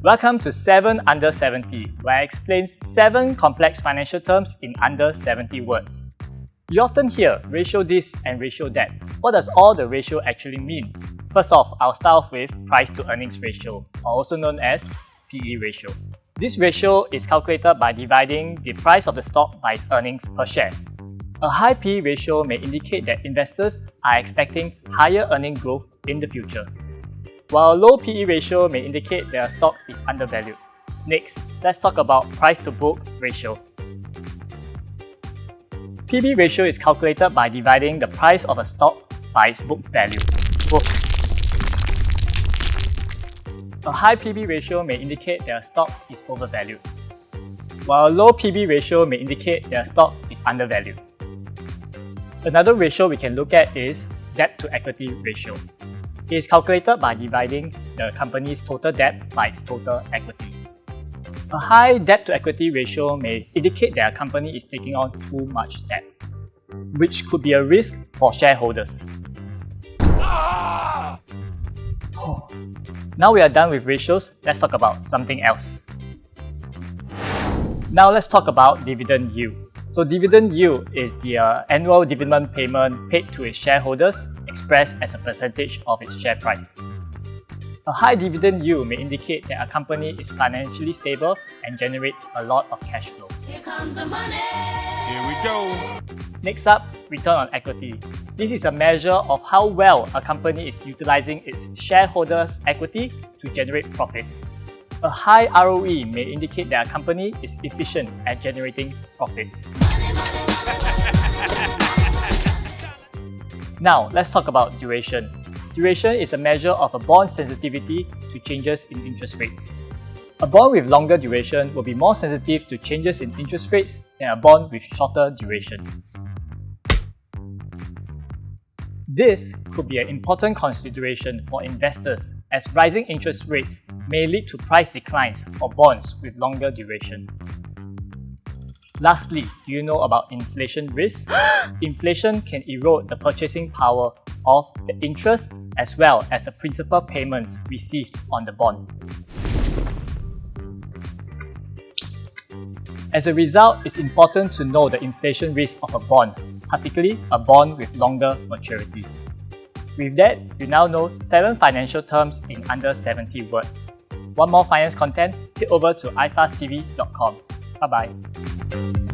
Welcome to 7 Under 70, where I explain 7 complex financial terms in under 70 words. You often hear ratio this and ratio that. What does all the ratio actually mean? First off, I'll start off with price to earnings ratio, or also known as PE ratio. This ratio is calculated by dividing the price of the stock by its earnings per share. A high PE ratio may indicate that investors are expecting higher earning growth in the future, while a low PE ratio may indicate that a stock is undervalued. Next, let's talk about price to book ratio. PB ratio is calculated by dividing the price of a stock by its book value. A high PB ratio may indicate that a stock is overvalued, while a low PB ratio may indicate that a stock is undervalued. Another ratio we can look at is debt to equity ratio. It is calculated by dividing the company's total debt by its total equity. A high debt to equity ratio may indicate that a company is taking on too much debt, which could be a risk for shareholders. Now we are done with ratios, let's talk about something else. Now let's talk about dividend yield. So dividend yield is the annual dividend payment paid to its shareholders expressed as a percentage of its share price. A high dividend yield may indicate that a company is financially stable and generates a lot of cash flow. Here comes the money! Here we go! Next up, return on equity. This is a measure of how well a company is utilizing its shareholders' equity to generate profits. A high ROE may indicate that a company is efficient at generating profits. Now, let's talk about duration. Duration is a measure of a bond sensitivity to changes in interest rates. A bond with longer duration will be more sensitive to changes in interest rates than a bond with shorter duration. This could be an important consideration for investors, as rising interest rates may lead to price declines for bonds with longer duration. Lastly, do you know about inflation risk? Inflation can erode the purchasing power of the interest as well as the principal payments received on the bond. As a result, it's important to know the inflation risk of a bond, particularly a bond with longer maturity. With that, you now know 7 financial terms in under 70 words. Want more finance content? Head over to ifasttv.com. Bye bye.